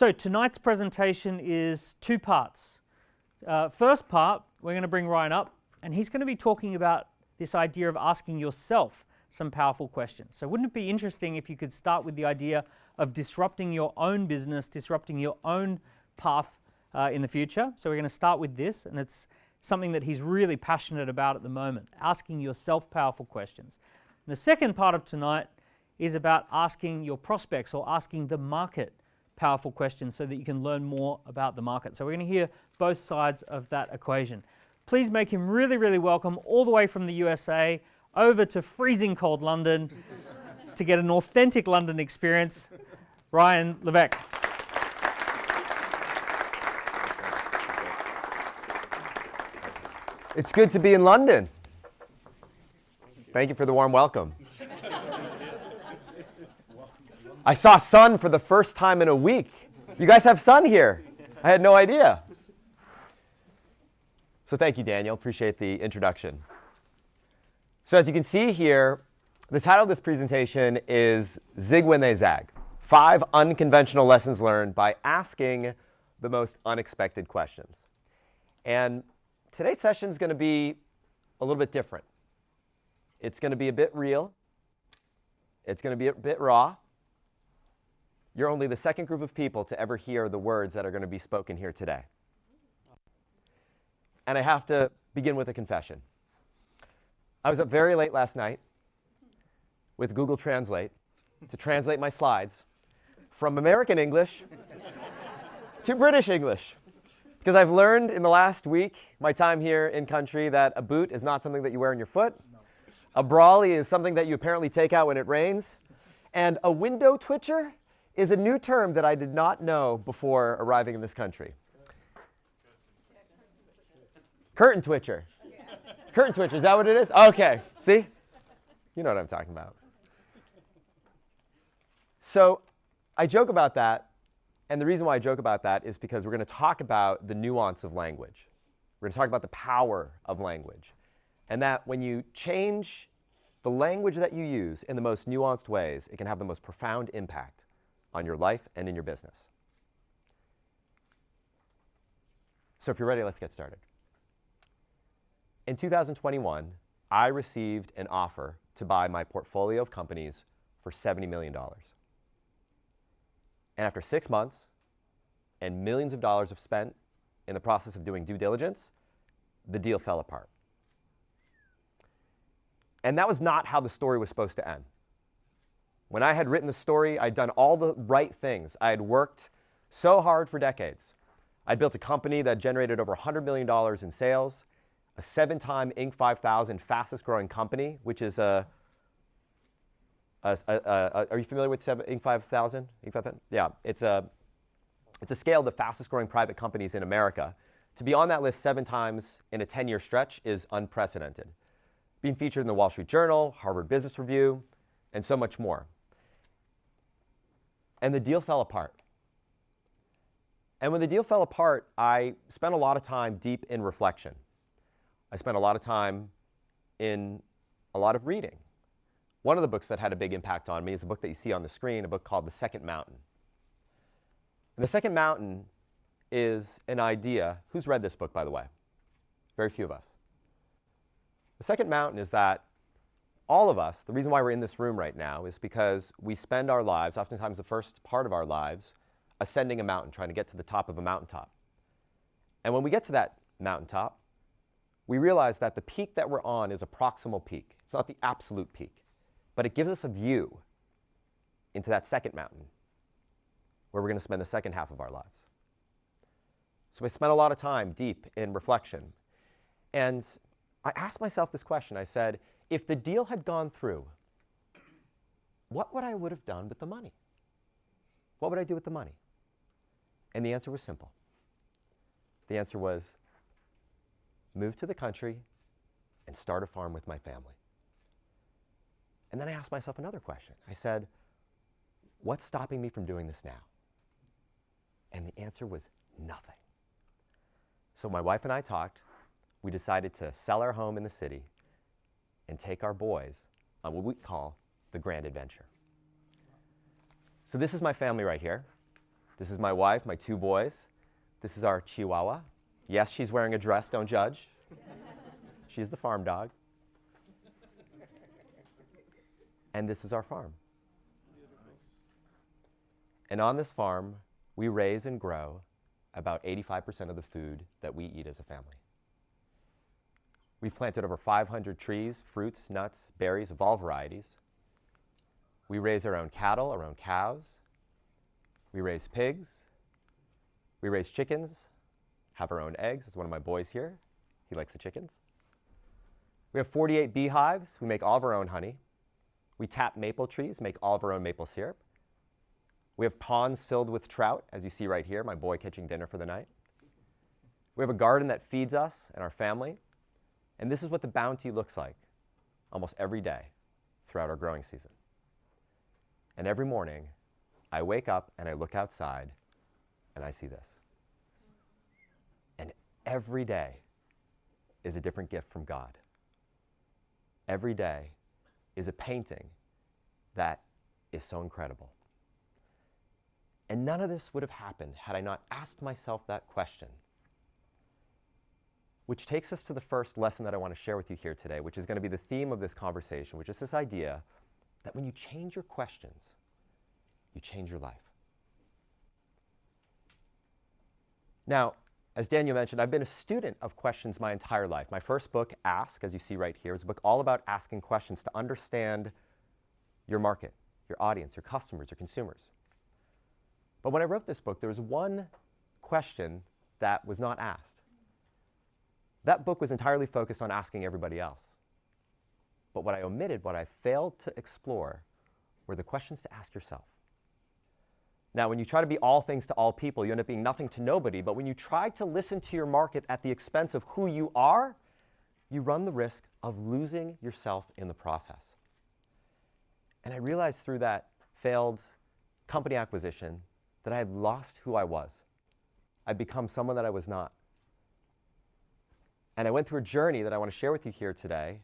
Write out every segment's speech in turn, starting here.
So tonight's presentation is two parts. First part, we're going to bring Ryan up, and he's going to be talking about this idea of asking yourself some powerful questions. So wouldn't it be interesting if you could start with the idea of disrupting your own business, disrupting your own path in the future? So we're going to start with this, and it's something that he's really passionate about at the moment, asking yourself powerful questions. And the second part of tonight is about asking your prospects or asking the market powerful questions so that you can learn more about the market. So we're going to hear both sides of that equation. Please make him really, really welcome all the way from the USA over to freezing cold London to get an authentic London experience, Ryan Levesque. It's good to be in London. Thank you for the warm welcome. I saw sun for the first time in a week. You guys have sun here. I had no idea. So thank you, Daniel. Appreciate the introduction. So as you can see here, the title of this presentation is Zig When They Zag, 5 Unconventional Lessons Learned by Asking the Most Unexpected Questions. And today's session is going to be a little bit different. It's going to be a bit real. It's going to be a bit raw. You're only the second group of people to ever hear the words that are going to be spoken here today. And I have to begin with a confession. I was up very late last night with Google Translate to translate my slides from American English to British English. Because I've learned in the last week, my time here in country, that a boot is not something that you wear on your foot. A brolly is something that you apparently take out when it rains. And a window twitcher is a new term that I did not know before arriving in this country. Curtain twitcher. Curtain twitcher, is that what it is? Okay, see? You know what I'm talking about. So I joke about that, and the reason why I joke about that is because we're going to talk about the nuance of language. We're going to talk about the power of language, and that when you change the language that you use in the most nuanced ways, it can have the most profound impact on your life and in your business. So if you're ready, let's get started. In 2021, I received an offer to buy my portfolio of companies for $70 million. And after 6 months and millions of dollars have spent in the process of doing due diligence, the deal fell apart. And that was not how the story was supposed to end. When I had written the story, I'd done all the right things. I had worked so hard for decades. I'd built a company that generated over $100 million in sales, a 7-time Inc. 5000 fastest growing company, which is are you familiar with Inc. 5000? Inc. 5000? Yeah, it's a scale of the fastest growing private companies in America. To be on that list 7 times in a 10-year stretch is unprecedented. Being featured in the Wall Street Journal, Harvard Business Review, and so much more. And the deal fell apart. And when the deal fell apart, I spent a lot of time deep in reflection. I spent a lot of time in a lot of reading. One of the books that had a big impact on me is a book that you see on the screen, a book called The Second Mountain. And The Second Mountain is an idea. Who's read this book, by the way? Very few of us. The Second Mountain is that all of us, the reason why we're in this room right now is because we spend our lives, oftentimes the first part of our lives, ascending a mountain, trying to get to the top of a mountaintop. And when we get to that mountaintop, we realize that the peak that we're on is a proximal peak. It's not the absolute peak, but it gives us a view into that second mountain where we're going to spend the second half of our lives. So I spent a lot of time deep in reflection. And I asked myself this question. I said, if the deal had gone through, what would I would have done with the money? What would I do with the money? And the answer was simple. The answer was move to the country and start a farm with my family. And then I asked myself another question. I said, what's stopping me from doing this now? And the answer was nothing. So my wife and I talked. We decided to sell our home in the city and take our boys on what we call the grand adventure. So this is my family right here. This is my wife, my 2 boys. This is our Chihuahua. Yes, she's wearing a dress, don't judge. She's the farm dog. And this is our farm. And on this farm, we raise and grow about 85% of the food that we eat as a family. We've planted over 500 trees, fruits, nuts, berries of all varieties. We raise our own cattle, our own cows. We raise pigs. We raise chickens, have our own eggs. That's one of my boys here. He likes the chickens. We have 48 beehives. We make all of our own honey. We tap maple trees, make all of our own maple syrup. We have ponds filled with trout, as you see right here, my boy catching dinner for the night. We have a garden that feeds us and our family. And this is what the bounty looks like almost every day throughout our growing season. And every morning, I wake up and I look outside and I see this. And every day is a different gift from God. Every day is a painting that is so incredible. And none of this would have happened had I not asked myself that question. Which takes us to the first lesson that I want to share with you here today, which is going to be the theme of this conversation, which is this idea that when you change your questions, you change your life. Now, as Daniel mentioned, I've been a student of questions my entire life. My first book, Ask, as you see right here, is a book all about asking questions to understand your market, your audience, your customers, your consumers. But when I wrote this book, there was one question that was not asked. That book was entirely focused on asking everybody else. But what I omitted, what I failed to explore, were the questions to ask yourself. Now, when you try to be all things to all people, you end up being nothing to nobody. But when you try to listen to your market at the expense of who you are, you run the risk of losing yourself in the process. And I realized through that failed company acquisition that I had lost who I was. I'd become someone that I was not. And I went through a journey that I want to share with you here today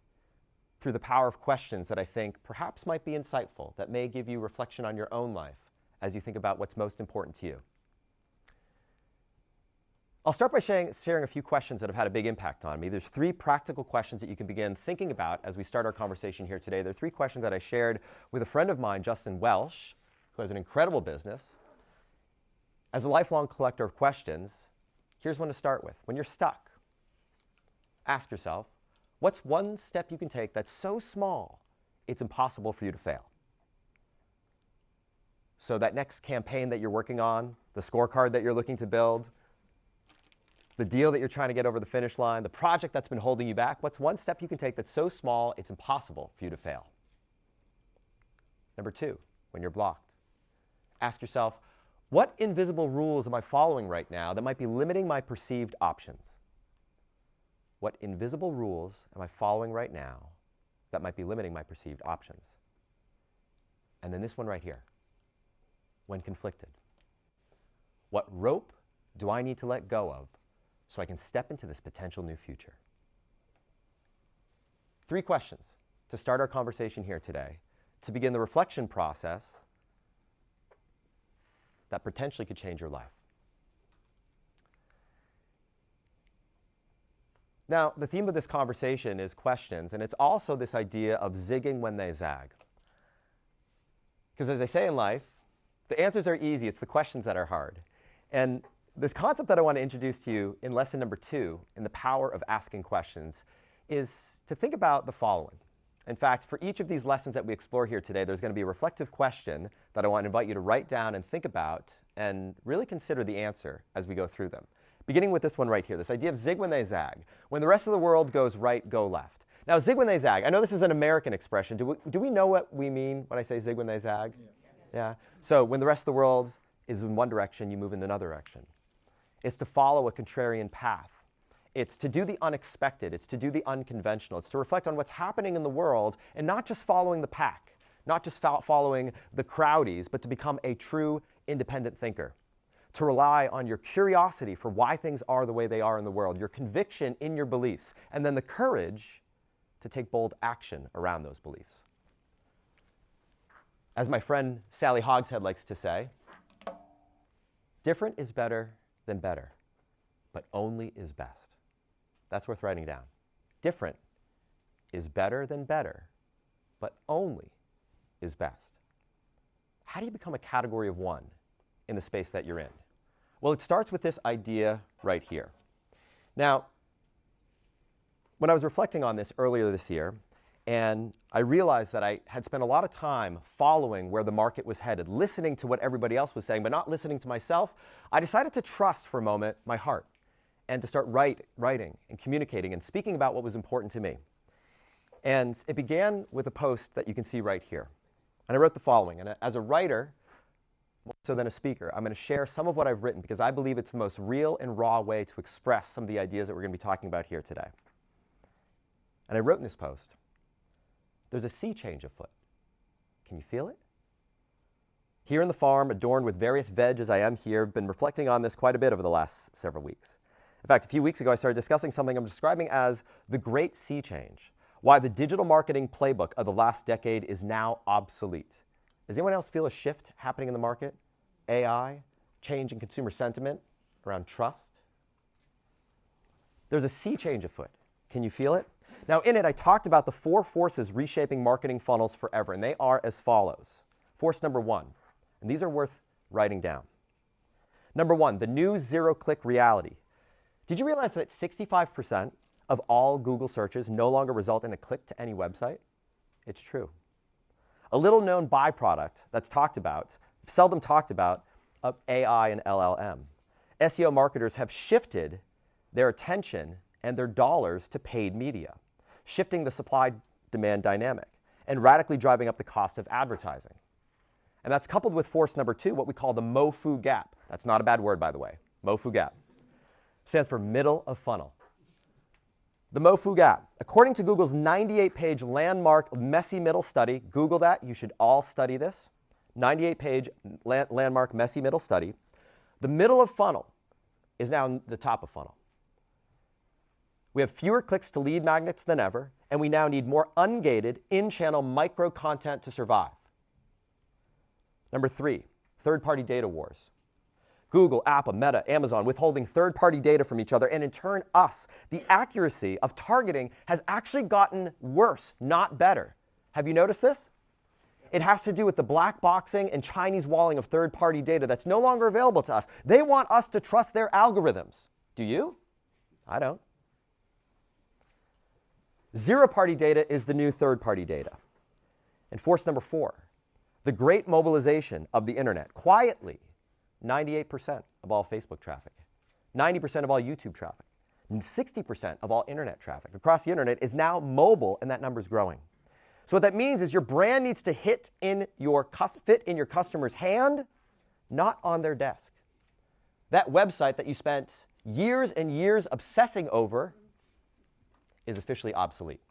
through the power of questions that I think perhaps might be insightful, that may give you reflection on your own life as you think about what's most important to you. I'll start by sharing a few questions that have had a big impact on me. There's 3 practical questions that you can begin thinking about as we start our conversation here today. There are 3 questions that I shared with a friend of mine, Justin Welsh, who has an incredible business. As a lifelong collector of questions, here's one to start with. When you're stuck, ask yourself, what's one step you can take that's so small it's impossible for you to fail? So that next campaign that you're working on, the scorecard that you're looking to build, the deal that you're trying to get over the finish line, the project that's been holding you back, what's one step you can take that's so small it's impossible for you to fail? Number 2, when you're blocked, ask yourself, what invisible rules am I following right now that might be limiting my perceived options? What invisible rules am I following right now that might be limiting my perceived options? And then this one right here, when conflicted. What rope do I need to let go of so I can step into this potential new future? 3 questions to start our conversation here today, to begin the reflection process that potentially could change your life. Now, the theme of this conversation is questions, and it's also this idea of zigging when they zag. Because as I say in life, the answers are easy, it's the questions that are hard. And this concept that I want to introduce to you in lesson number 2, in the power of asking questions, is to think about the following. In fact, for each of these lessons that we explore here today, there's going to be a reflective question that I want to invite you to write down and think about and really consider the answer as we go through them. Beginning with this one right here, this idea of zig when they zag. When the rest of the world goes right, go left. Now, zig when they zag. I know this is an American expression. Do we know what we mean when I say zig when they zag? Yeah. So when the rest of the world is in one direction, you move in another direction. It's to follow a contrarian path. It's to do the unexpected. It's to do the unconventional. It's to reflect on what's happening in the world and not just following the pack, not just following the crowdies, but to become a true independent thinker. To rely on your curiosity for why things are the way they are in the world, your conviction in your beliefs, and then the courage to take bold action around those beliefs. As my friend Sally Hogshead likes to say, Different is better than better, but only is best. That's worth writing down. Different is better than better, but only is best. How do you become a category of one in the space that you're in? Well, it starts with this idea right here. Now, when I was reflecting on this earlier this year, and I realized that I had spent a lot of time following where the market was headed, listening to what everybody else was saying, but not listening to myself, I decided to trust for a moment my heart and to start writing and communicating and speaking about what was important to me. And it began with a post that you can see right here. And I wrote the following. And as a writer, more so than a speaker, I'm going to share some of what I've written because I believe it's the most real and raw way to express some of the ideas that we're going to be talking about here today. And I wrote in this post, there's a sea change afoot. Can you feel it? Here in the farm, adorned with various veg as I am here, been reflecting on this quite a bit over the last several weeks. In fact, a few weeks ago, I started discussing something I'm describing as the great sea change, why the digital marketing playbook of the last decade is now obsolete. Does anyone else feel a shift happening in the market? AI, change in consumer sentiment around trust? There's a sea change afoot. Can you feel it? Now, in it, I talked about the 4 forces reshaping marketing funnels forever, and they are as follows. Force number 1, and these are worth writing down. Number 1, the new zero-click reality. Did you realize that 65% of all Google searches no longer result in a click to any website? It's true. A little-known byproduct that's talked about, seldom talked about, of AI and LLM. SEO marketers have shifted their attention and their dollars to paid media, shifting the supply-demand dynamic and radically driving up the cost of advertising. And that's coupled with force number 2, what we call the MOFU gap. That's not a bad word, by the way. MOFU gap stands for middle of funnel. The MOFU gap. According to Google's 98-page landmark messy middle study, Google that, you should all study this, 98-page landmark messy middle study, the middle of funnel is now the top of funnel. We have fewer clicks to lead magnets than ever, and we now need more ungated, in-channel micro content to survive. Number 3, third-party data wars. Google, Apple, Meta, Amazon withholding third-party data from each other, and in turn, us. The accuracy of targeting has actually gotten worse, not better. Have you noticed this? It has to do with the black boxing and Chinese walling of third-party data that's no longer available to us. They want us to trust their algorithms. Do you? I don't. Zero-party data is the new third-party data. And force number 4, the great mobilization of the internet. Quietly, 98% of all Facebook traffic, 90% of all YouTube traffic, and 60% of all internet traffic across the internet is now mobile, and that number is growing. So what that means is your brand needs to fit in your customer's hand, not on their desk. That website that you spent years and years obsessing over is officially obsolete.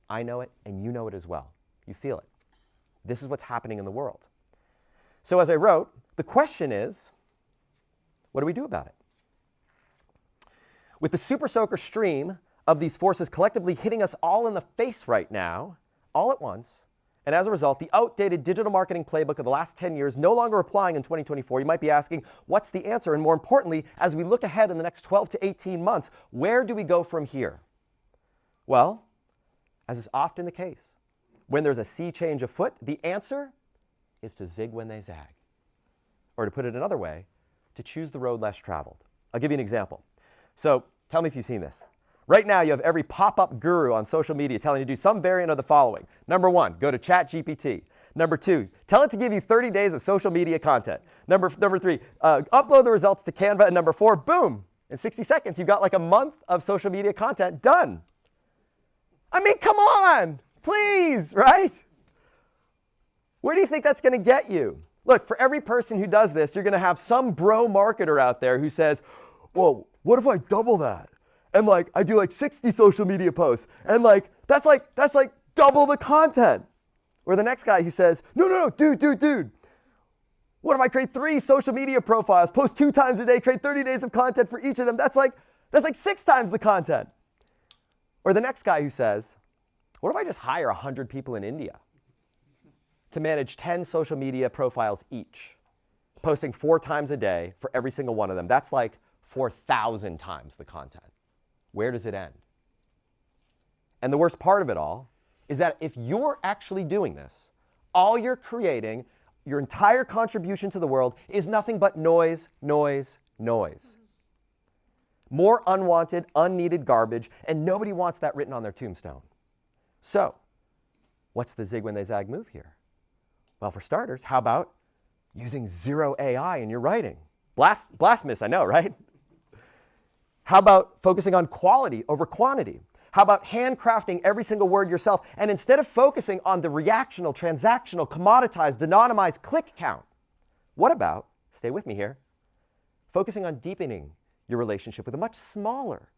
I know it, and you know it as well. You feel it. This is what's happening in the world. So as I wrote, the question is, what do we do about it? With the super soaker stream of these forces collectively hitting us all in the face right now, all at once, and as a result, the outdated digital marketing playbook of the last 10 years no longer applying in 2024, you might be asking, what's the answer? And more importantly, as we look ahead in the next 12 to 18 months, where do we go from here? Well, as is often the case, when there's a sea change afoot, the answer is to zig when they zag. Or to put it another way, to choose the road less traveled. I'll give you an example. So tell me if you've seen this. Right now, you have every pop-up guru on social media telling you to do some variant of the following. Number 1, go to ChatGPT. Number 2, tell it to give you 30 days of social media content. Number 3, upload the results to Canva. And number 4, boom, in 60 seconds, you've got like a month of social media content done. I mean, come on, please, right? Where do you think that's going to get you? Look, for every person who does this, you're going to have some bro marketer out there who says, whoa, what if I double that? And like, I do like 60 social media posts. And like, that's like double the content. Or the next guy who says, no, dude. What if I create 3 social media profiles, post 2 times a day, create 30 days of content for each of them? That's like 6 times the content. Or the next guy who says, what if I just hire 100 people in India to manage 10 social media profiles each? posting 4 times a day for every single one of them. That's like 4,000 times the content. Where does it end? And the worst part of it all is that if you're actually doing this, all you're creating, your entire contribution to the world, is nothing but noise, noise, noise. More unwanted, unneeded garbage, and nobody wants that written on their tombstone. So, what's the zig when they zag move here? Well, for starters, how about using zero AI in your writing? Blasphemous, I know, right? How about focusing on quality over quantity? How about handcrafting every single word yourself? And instead of focusing on the reactional, transactional, commoditized, anonymized click count, what about, stay with me here, focusing on deepening your relationship with a much smaller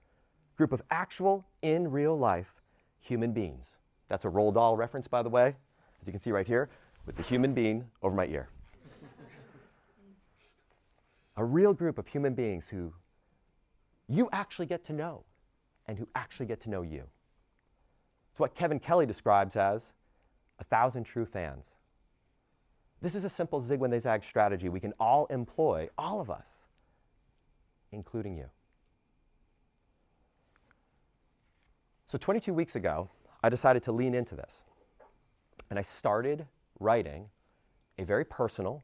group of actual, in real life, human beings? That's a Roald Dahl reference, by the way, as you can see right here, with the human being over my ear. A real group of human beings who you actually get to know and who actually get to know you. It's what Kevin Kelly describes as 1,000 true fans. This is a simple zig when they zag strategy we can all employ, all of us, including you. So 22 weeks ago, I decided to lean into this. And I started writing a very personal,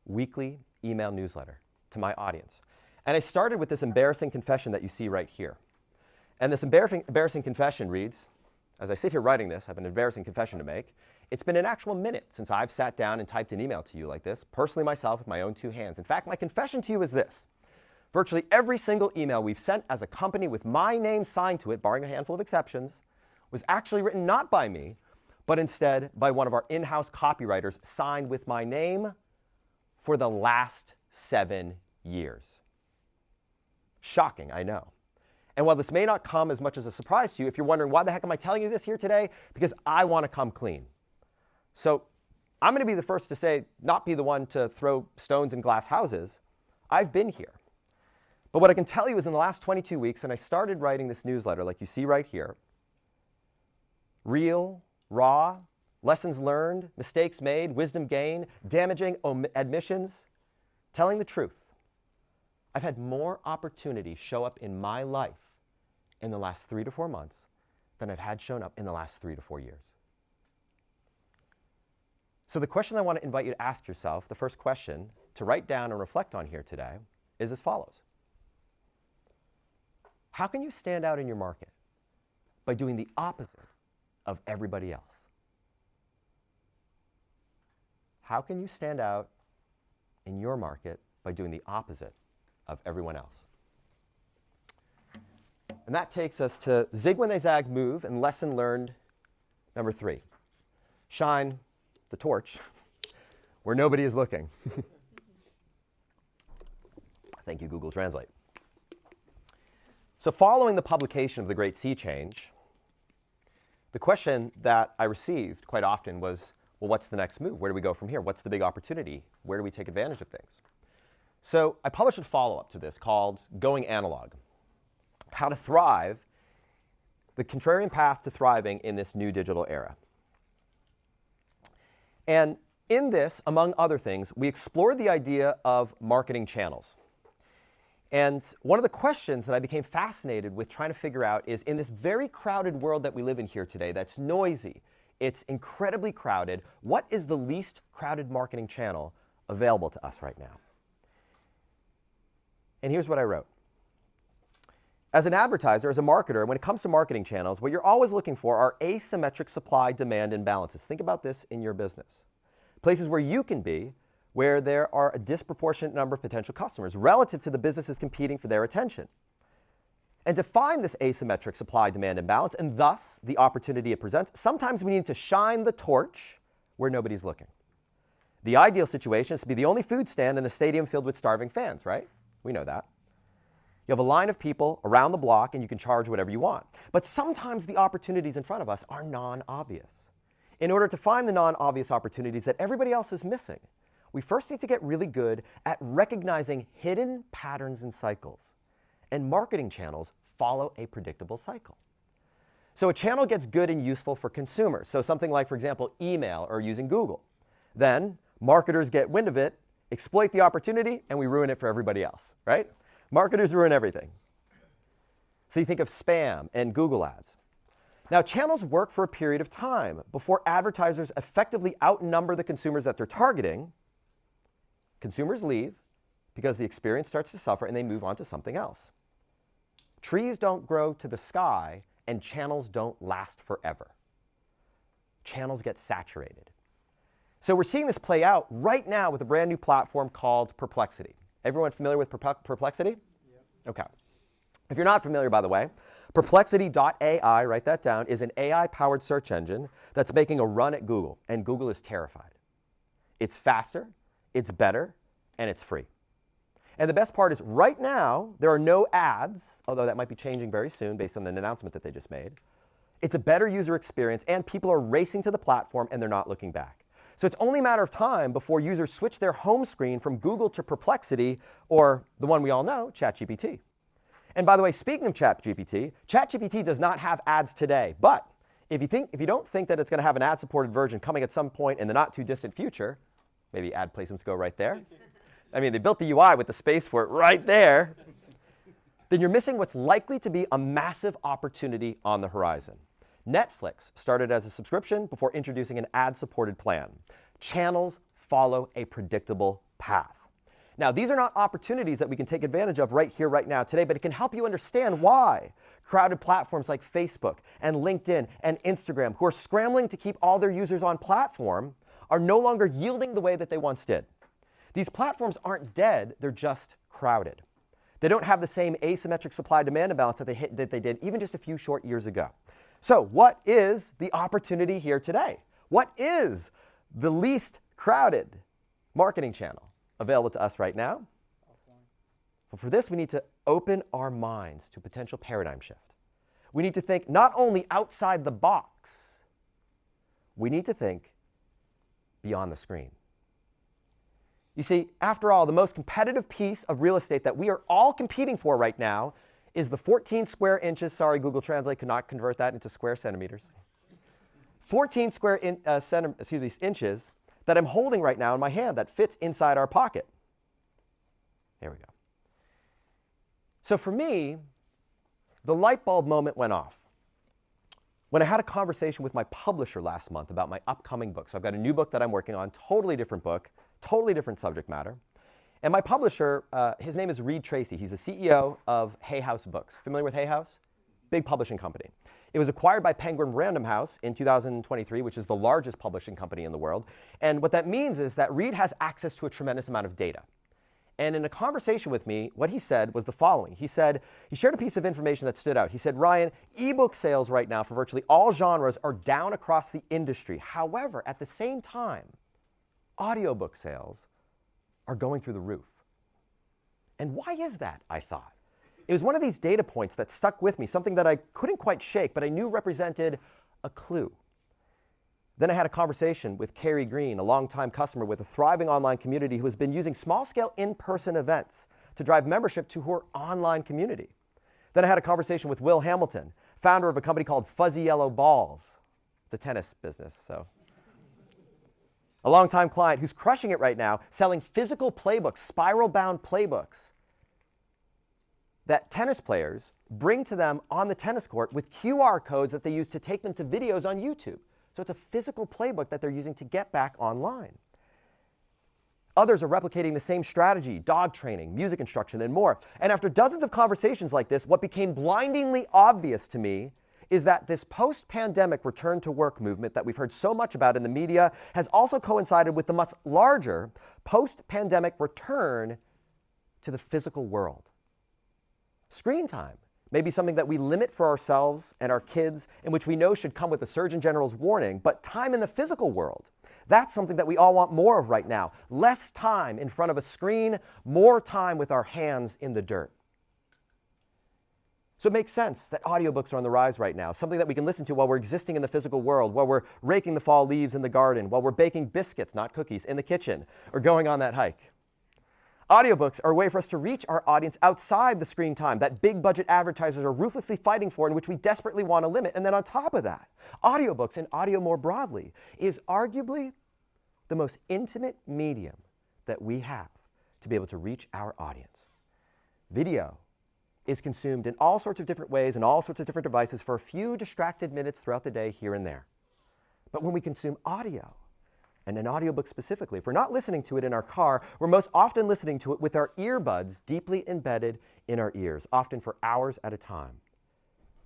weekly email newsletter to my audience. And I started with this embarrassing confession that you see right here. And this embarrassing confession reads, as I sit here writing this, I have an embarrassing confession to make. It's been an actual minute since I've sat down and typed an email to you like this, personally myself with my own 2 hands. In fact, my confession to you is this. Virtually every single email we've sent as a company with my name signed to it, barring a handful of exceptions, was actually written not by me, but instead by one of our in-house copywriters signed with my name for the last 7 years. Shocking, I know. And while this may not come as much as a surprise to you, if you're wondering, why the heck am I telling you this here today? Because I want to come clean. So I'm going to be the first to say, not be the one to throw stones in glass houses. I've been here. But what I can tell you is in the last 22 weeks, and I started writing this newsletter like you see right here, real, raw, lessons learned, mistakes made, wisdom gained, damaging admissions, telling the truth. I've had more opportunities show up in my life in the last 3 to 4 months than I've had shown up in the last 3 to 4 years. So the question I want to invite you to ask yourself, the first question to write down and reflect on here today, is as follows. How can you stand out in your market by doing the opposite of everybody else? How can you stand out in your market by doing the opposite of everyone else? And that takes us to zig when they zag move and lesson learned number 3. Shine the torch where nobody is looking. Thank you, Google Translate. So following the publication of The Great Sea Change, the question that I received quite often was, well, what's the next move? Where do we go from here? What's the big opportunity? Where do we take advantage of things? So I published a follow-up to this called Going Analog, How to Thrive, the Contrarian Path to Thriving in this New Digital Era. And in this, among other things, we explored the idea of marketing channels. And one of the questions that I became fascinated with trying to figure out is, in this very crowded world that we live in here today, that's noisy, it's incredibly crowded, what is the least crowded marketing channel available to us right now? And here's what I wrote. As an advertiser, as a marketer, when it comes to marketing channels, what you're always looking for are asymmetric supply-demand imbalances. Think about this in your business. Places where you can be, where there are a disproportionate number of potential customers relative to the businesses competing for their attention. And to find this asymmetric supply-demand imbalance, and thus the opportunity it presents, sometimes we need to shine the torch where nobody's looking. The ideal situation is to be the only food stand in a stadium filled with starving fans, right? We know that. You have a line of people around the block and you can charge whatever you want. But sometimes the opportunities in front of us are non-obvious. In order to find the non-obvious opportunities that everybody else is missing, we first need to get really good at recognizing hidden patterns and cycles. And marketing channels follow a predictable cycle. So a channel gets good and useful for consumers. So something like, for example, email or using Google. Then marketers get wind of it exploit the opportunity, and we ruin it for everybody else, right? Marketers ruin everything. So you think of spam and Google ads. Now, channels work for a period of time before advertisers effectively outnumber the consumers that they're targeting. Consumers leave because the experience starts to suffer and they move on to something else. Trees don't grow to the sky and channels don't last forever. Channels get saturated. So we're seeing this play out right now with a brand new platform called Perplexity. Everyone familiar with Perplexity? Yep. Okay. If you're not familiar, by the way, Perplexity.ai, write that down, is an AI-powered search engine that's making a run at Google, and Google is terrified. It's faster, it's better, and it's free. And the best part is right now, there are no ads, although that might be changing very soon based on an announcement that they just made. It's a better user experience, and people are racing to the platform, and they're not looking back. So it's only a matter of time before users switch their home screen from Google to Perplexity, or the one we all know, ChatGPT. And by the way, speaking of ChatGPT, ChatGPT does not have ads today. But if you don't think that it's going to have an ad-supported version coming at some point in the not-too-distant future, maybe ad placements go right there. I mean, they built the UI with the space for it right there. Then you're missing what's likely to be a massive opportunity on the horizon. Netflix started as a subscription before introducing an ad-supported plan. Channels follow a predictable path. Now, these are not opportunities that we can take advantage of right here, right now, today, but it can help you understand why crowded platforms like Facebook and LinkedIn and Instagram, who are scrambling to keep all their users on platform, are no longer yielding the way that they once did. These platforms aren't dead, they're just crowded. They don't have the same asymmetric supply-demand imbalance that they did even just a few short years ago. So what is the opportunity here today? What is the least crowded marketing channel available to us right now? Well, for this, we need to open our minds to potential paradigm shift. We need to think not only outside the box, we need to think beyond the screen. You see, after all, the most competitive piece of real estate that we are all competing for right now is the 14 square inches, sorry, Google Translate could not convert that into square centimeters, 14 square inches that I'm holding right now in my hand that fits inside our pocket. There we go. So for me, the light bulb moment went off when I had a conversation with my publisher last month about my upcoming book. So I've got a new book that I'm working on, totally different book, totally different subject matter. And my publisher, his name is Reed Tracy. He's the CEO of Hay House Books. Familiar with Hay House? Big publishing company. It was acquired by Penguin Random House in 2023, which is the largest publishing company in the world. And what that means is that Reed has access to a tremendous amount of data. And in a conversation with me, what he said was the following. He shared a piece of information that stood out. He said, Ryan, ebook sales right now for virtually all genres are down across the industry. However, at the same time, audiobook sales are going through the roof. And why is that, I thought? It was one of these data points that stuck with me, something that I couldn't quite shake, but I knew represented a clue. Then I had a conversation with Carrie Green, a longtime customer with a thriving online community who has been using small-scale in-person events to drive membership to her online community. Then I had a conversation with Will Hamilton, founder of a company called Fuzzy Yellow Balls. It's a tennis business, so. A longtime client who's crushing it right now, selling physical playbooks, spiral-bound playbooks, that tennis players bring to them on the tennis court with QR codes that they use to take them to videos on YouTube. So it's a physical playbook that they're using to get back online. Others are replicating the same strategy, dog training, music instruction, and more. And after dozens of conversations like this, what became blindingly obvious to me is that this post-pandemic return to work movement that we've heard so much about in the media has also coincided with the much larger post-pandemic return to the physical world. Screen time may be something that we limit for ourselves and our kids, and which we know should come with the Surgeon General's warning, but time in the physical world, that's something that we all want more of right now. Less time in front of a screen, more time with our hands in the dirt. So it makes sense that audiobooks are on the rise right now, something that we can listen to while we're existing in the physical world, while we're raking the fall leaves in the garden, while we're baking biscuits, not cookies, in the kitchen, or going on that hike. Audiobooks are a way for us to reach our audience outside the screen time that big budget advertisers are ruthlessly fighting for and which we desperately want to limit. And then on top of that, audiobooks and audio more broadly is arguably the most intimate medium that we have to be able to reach our audience. Video is consumed in all sorts of different ways and all sorts of different devices for a few distracted minutes throughout the day here and there. But when we consume audio, and an audiobook specifically, if we're not listening to it in our car, we're most often listening to it with our earbuds deeply embedded in our ears, often for hours at a time.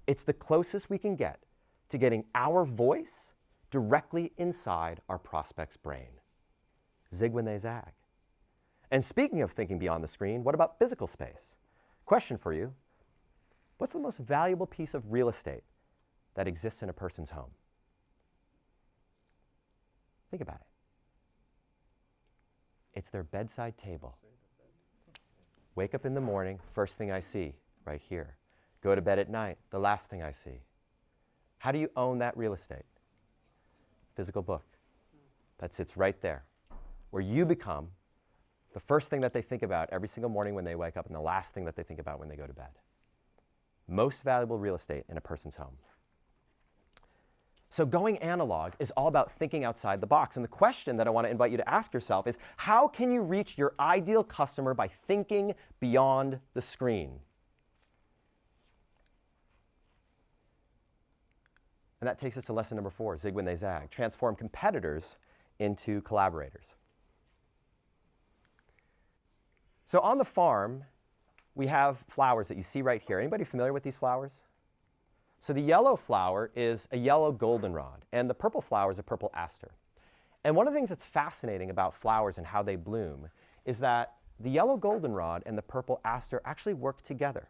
It's the closest we can get to getting our voice directly inside our prospect's brain. Zig when they zag. And speaking of thinking beyond the screen, what about physical space? Question for you: what's the most valuable piece of real estate that exists in a person's home? Think about it. It's their bedside table. Wake up in the morning, first thing I see, right here. Go to bed at night, the last thing I see. How do you own that real estate? Physical book that sits right there, where you become the first thing that they think about every single morning when they wake up and the last thing that they think about when they go to bed. Most valuable real estate in a person's home. So going analog is all about thinking outside the box. And the question that I want to invite you to ask yourself is, how can you reach your ideal customer by thinking beyond the screen? And that takes us to lesson number 4, zig when they zag. Transform competitors into collaborators. So on the farm, we have flowers that you see right here. Anybody familiar with these flowers? So the yellow flower is a yellow goldenrod, and the purple flower is a purple aster. And one of the things that's fascinating about flowers and how they bloom is that the yellow goldenrod and the purple aster actually work together.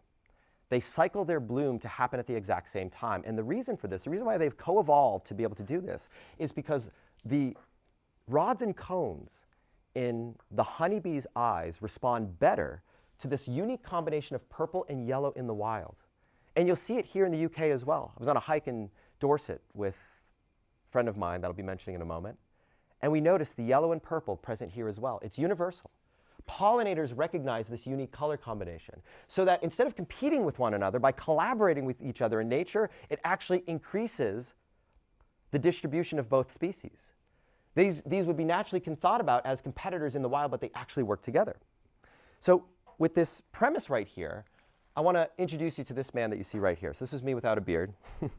They cycle their bloom to happen at the exact same time. And the reason for this, the reason why they've co-evolved to be able to do this, is because the rods and cones in the honeybee's eyes respond better to this unique combination of purple and yellow in the wild. And you'll see it here in the UK as well. I was on a hike in Dorset with a friend of mine that I'll be mentioning in a moment. And we noticed the yellow and purple present here as well. It's universal. Pollinators recognize this unique color combination so that instead of competing with one another, by collaborating with each other in nature, it actually increases the distribution of both species. These would be naturally thought about as competitors in the wild, but they actually work together. So with this premise right here, I want to introduce you to this man that you see right here. So this is me without a beard. And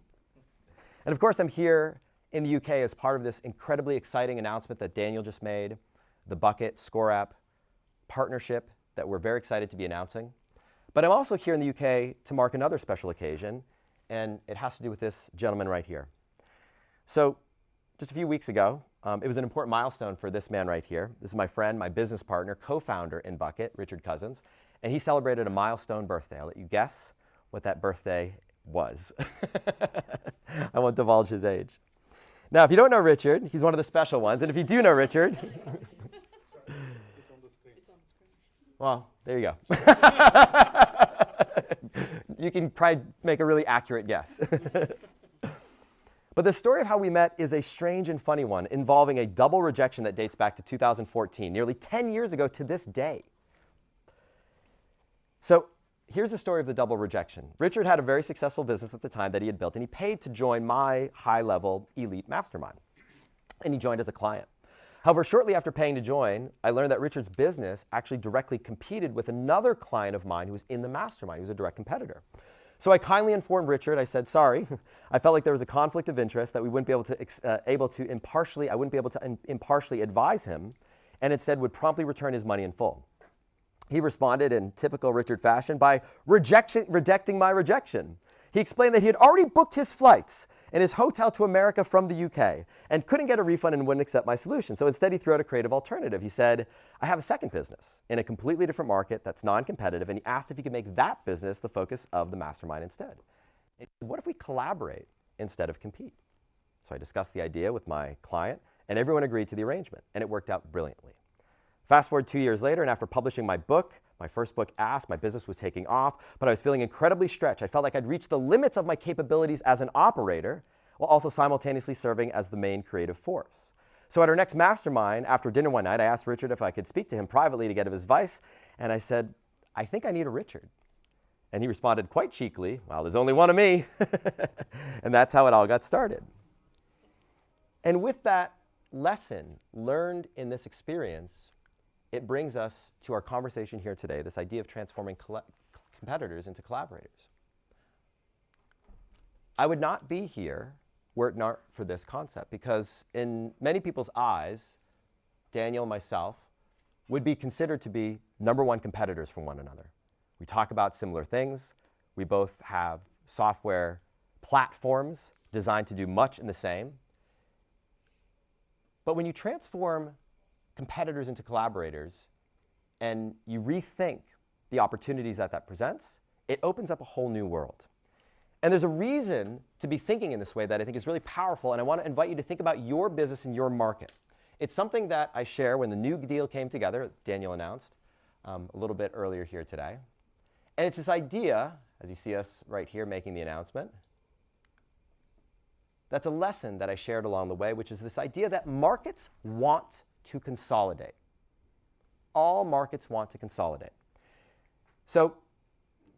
of course, I'm here in the UK as part of this incredibly exciting announcement that Daniel just made, the Bucket ScoreApp partnership that we're very excited to be announcing. But I'm also here in the UK to mark another special occasion, and it has to do with this gentleman right here. So just a few weeks ago, it was an important milestone for this man right here. This is my friend, my business partner, co-founder in Bucket, Richard Cousins. And he celebrated a milestone birthday. I'll let you guess what that birthday was. I won't divulge his age. Now, if you don't know Richard, he's one of the special ones. And if you do know Richard, well, there you go. You can probably make a really accurate guess. But the story of how we met is a strange and funny one, involving a double rejection that dates back to 2014, nearly 10 years ago to this day. So here's the story of the double rejection. Richard had a very successful business at the time that he had built, and he paid to join my high-level elite mastermind. And he joined as a client. However, shortly after paying to join, I learned that Richard's business actually directly competed with another client of mine who was in the mastermind. He was a direct competitor. So I kindly informed Richard. I said, sorry, I felt like there was a conflict of interest that we wouldn't be able to impartially advise him, and instead would promptly return his money in full. He responded in typical Richard fashion by rejecting my rejection. He explained that he had already booked his flights and his hotel to America from the UK and couldn't get a refund and wouldn't accept my solution. So instead he threw out a creative alternative. He said, I have a second business in a completely different market that's non-competitive, and he asked if he could make that business the focus of the mastermind instead. And what if we collaborate instead of compete? So I discussed the idea with my client, and everyone agreed to the arrangement, and it worked out brilliantly. Fast forward 2 years later, and after publishing my book, my first book, Ask, my business was taking off, but I was feeling incredibly stretched. I felt like I'd reached the limits of my capabilities as an operator, while also simultaneously serving as the main creative force. So at our next mastermind, after dinner one night, I asked Richard if I could speak to him privately to get his advice, and I said, I think I need a Richard. And he responded quite cheekily, well, there's only one of me. And that's how it all got started. And with that lesson learned in this experience, it brings us to our conversation here today, this idea of transforming competitors into collaborators. I would not be here were it not for this concept, because in many people's eyes, Daniel and myself would be considered to be #1 competitors for one another. We talk about similar things. We both have software platforms designed to do much in the same. But when you transform competitors into collaborators and you rethink the opportunities that presents, it opens up a whole new world. And there's a reason to be thinking in this way that I think is really powerful, and I want to invite you to think about your business and your market. It's something that I share when the new deal came together, Daniel announced a little bit earlier here today. And it's this idea, as you see us right here making the announcement, that's a lesson that I shared along the way, which is this idea that markets want to consolidate. All markets want to consolidate. So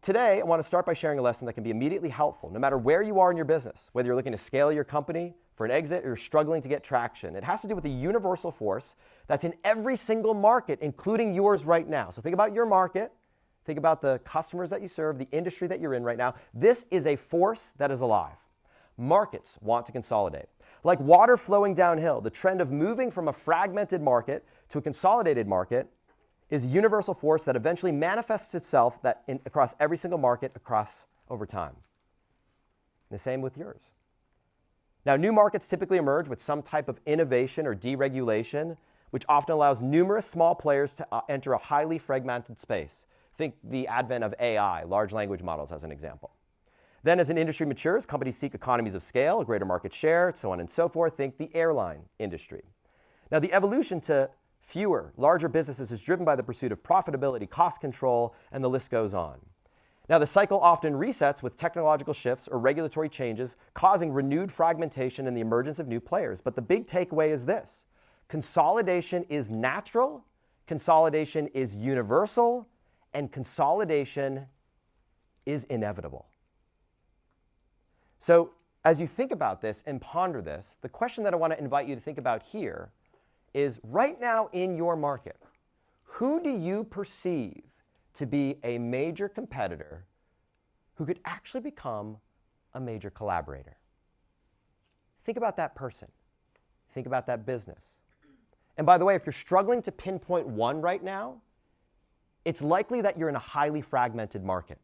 today, I want to start by sharing a lesson that can be immediately helpful, no matter where you are in your business, whether you're looking to scale your company for an exit or you're struggling to get traction. It has to do with a universal force that's in every single market, including yours right now. So think about your market. Think about the customers that you serve, the industry that you're in right now. This is a force that is alive. Markets want to consolidate. Like water flowing downhill, the trend of moving from a fragmented market to a consolidated market is a universal force that eventually manifests itself across every single market over time. And the same with yours. Now, new markets typically emerge with some type of innovation or deregulation, which often allows numerous small players to enter a highly fragmented space. Think the advent of AI, large language models as an example. Then as an industry matures, companies seek economies of scale, a greater market share, so on and so forth. Think the airline industry. Now, the evolution to fewer, larger businesses is driven by the pursuit of profitability, cost control, and the list goes on. Now, the cycle often resets with technological shifts or regulatory changes, causing renewed fragmentation and the emergence of new players. But the big takeaway is this: consolidation is natural, consolidation is universal, and consolidation is inevitable. So, as you think about this and ponder this, the question that I want to invite you to think about here is, right now in your market, who do you perceive to be a major competitor who could actually become a major collaborator? Think about that person. Think about that business. And by the way, if you're struggling to pinpoint one right now, it's likely that you're in a highly fragmented market,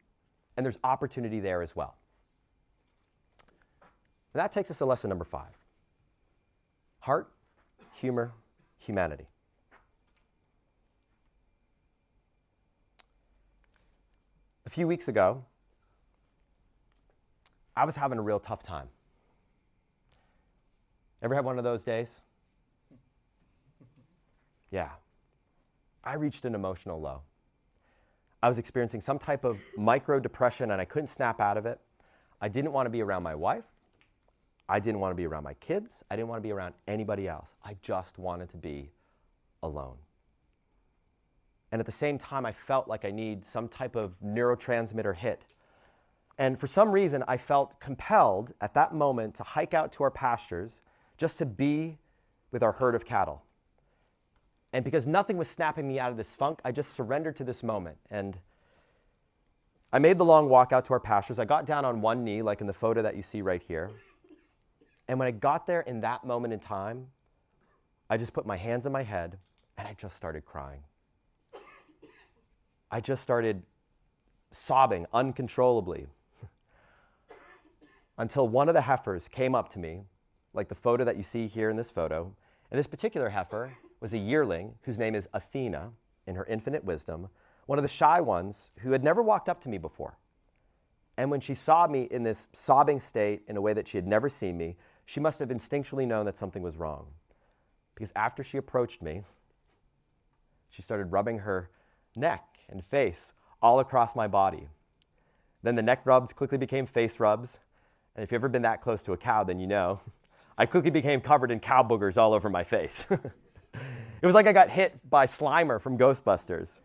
and there's opportunity there as well. And that takes us to lesson number 5. Heart, humor, humanity. A few weeks ago, I was having a real tough time. Ever have one of those days? Yeah. I reached an emotional low. I was experiencing some type of micro depression and I couldn't snap out of it. I didn't want to be around my wife. I didn't want to be around my kids. I didn't want to be around anybody else. I just wanted to be alone. And at the same time, I felt like I need some type of neurotransmitter hit. And for some reason, I felt compelled at that moment to hike out to our pastures just to be with our herd of cattle. And because nothing was snapping me out of this funk, I just surrendered to this moment. And I made the long walk out to our pastures. I got down on one knee, like in the photo that you see right here. And when I got there in that moment in time, I just put my hands on my head and I just started crying. I just started sobbing uncontrollably until one of the heifers came up to me, like the photo that you see here in this photo. And this particular heifer was a yearling whose name is Athena, in her infinite wisdom, one of the shy ones who had never walked up to me before. And when she saw me in this sobbing state in a way that she had never seen me, she must have instinctually known that something was wrong. Because after she approached me, she started rubbing her neck and face all across my body. Then the neck rubs quickly became face rubs. And if you've ever been that close to a cow, then you know. I quickly became covered in cow boogers all over my face. It was like I got hit by Slimer from Ghostbusters.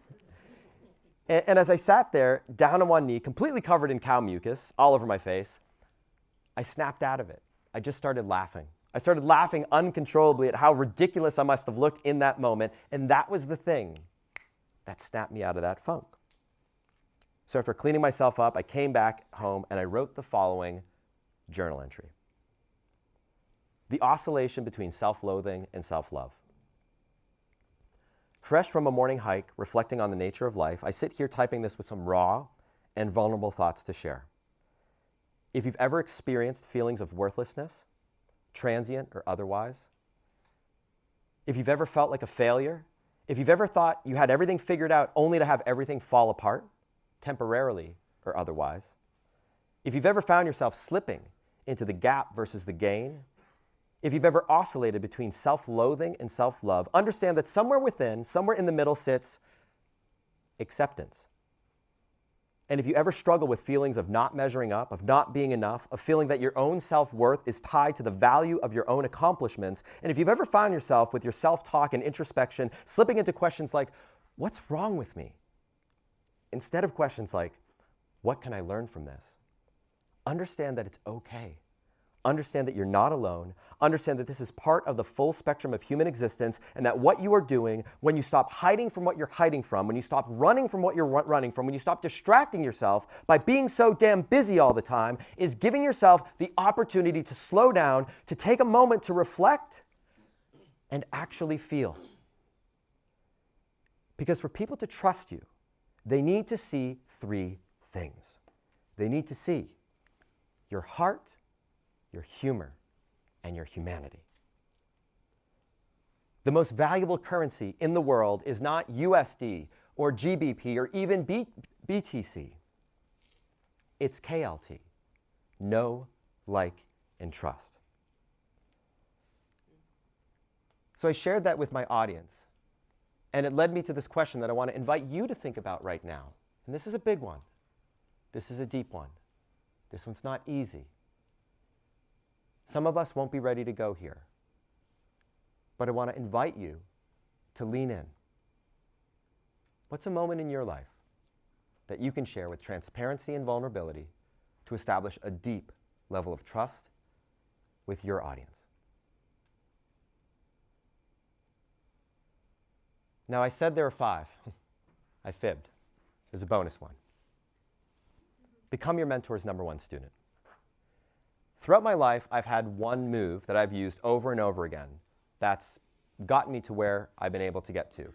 And as I sat there, down on one knee, completely covered in cow mucus all over my face, I snapped out of it. I just started laughing. I started laughing uncontrollably at how ridiculous I must have looked in that moment. And that was the thing that snapped me out of that funk. So after cleaning myself up, I came back home and I wrote the following journal entry. The oscillation between self-loathing and self-love. Fresh from a morning hike, reflecting on the nature of life, I sit here typing this with some raw and vulnerable thoughts to share. If you've ever experienced feelings of worthlessness, transient or otherwise, if you've ever felt like a failure, if you've ever thought you had everything figured out only to have everything fall apart, temporarily or otherwise, if you've ever found yourself slipping into the gap versus the gain, if you've ever oscillated between self-loathing and self-love, understand that somewhere within, somewhere in the middle sits acceptance. And if you ever struggle with feelings of not measuring up, of not being enough, of feeling that your own self-worth is tied to the value of your own accomplishments, and if you've ever found yourself with your self-talk and introspection slipping into questions like, what's wrong with me? Instead of questions like, what can I learn from this? Understand that it's okay. Understand that you're not alone. Understand that this is part of the full spectrum of human existence, and that what you are doing, when you stop hiding from what you're hiding from, when you stop running from what you're running from, when you stop distracting yourself by being so damn busy all the time, is giving yourself the opportunity to slow down, to take a moment to reflect and actually feel. Because for people to trust you, they need to see three things. They need to see your heart, your humor, and your humanity. The most valuable currency in the world is not USD or GBP or even BTC. It's KLT. Know, like, and trust. So I shared that with my audience, and it led me to this question that I want to invite you to think about right now. And this is a big one. This is a deep one. This one's not easy. Some of us won't be ready to go here. But I want to invite you to lean in. What's a moment in your life that you can share with transparency and vulnerability to establish a deep level of trust with your audience? Now, I said there are 5. I fibbed. There's a bonus one. Become your mentor's #1 student. Throughout my life, I've had one move that I've used over and over again that's gotten me to where I've been able to get to.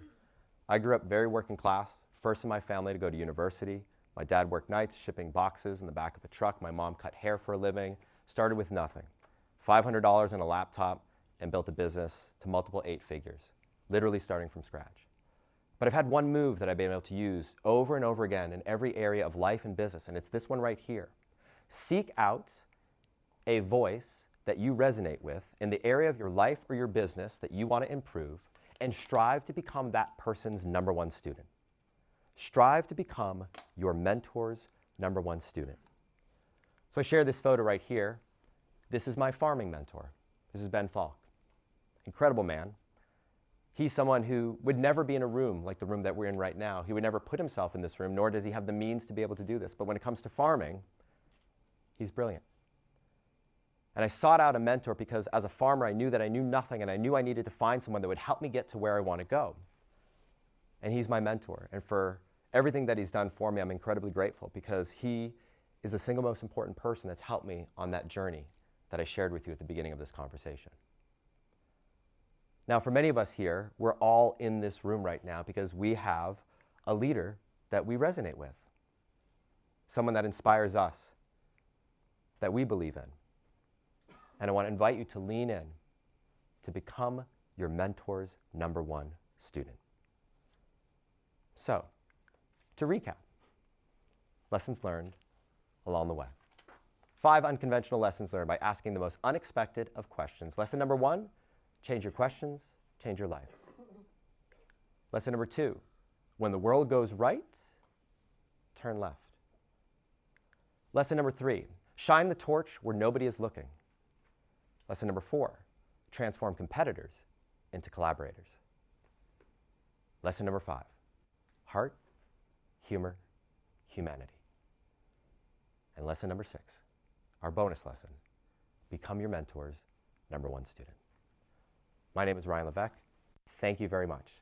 I grew up very working class, first in my family to go to university. My dad worked nights shipping boxes in the back of a truck. My mom cut hair for a living. Started with nothing. $500 and a laptop, and built a business to multiple 8 figures, literally starting from scratch. But I've had one move that I've been able to use over and over again in every area of life and business, and it's this one right here. Seek out a voice that you resonate with in the area of your life or your business that you want to improve, and strive to become that person's #1 student. Strive to become your mentor's #1 student. So I share this photo right here. This is my farming mentor. This is Ben Falk. Incredible man. He's someone who would never be in a room like the room that we're in right now. He would never put himself in this room, nor does he have the means to be able to do this. But when it comes to farming, he's brilliant. And I sought out a mentor because as a farmer, I knew that I knew nothing, and I knew I needed to find someone that would help me get to where I want to go. And he's my mentor. And for everything that he's done for me, I'm incredibly grateful, because he is the single most important person that's helped me on that journey that I shared with you at the beginning of this conversation. Now, for many of us here, we're all in this room right now because we have a leader that we resonate with, someone that inspires us, that we believe in. And I want to invite you to lean in to become your mentor's #1 student. So, to recap, lessons learned along the way. 5 unconventional lessons learned by asking the most unexpected of questions. Lesson #1, change your questions, change your life. Lesson #2, when the world goes right, turn left. Lesson #3, shine the torch where nobody is looking. Lesson #4, transform competitors into collaborators. Lesson #5, heart, humor, humanity. And lesson #6, our bonus lesson, become your mentor's #1 student. My name is Ryan Levesque. Thank you very much.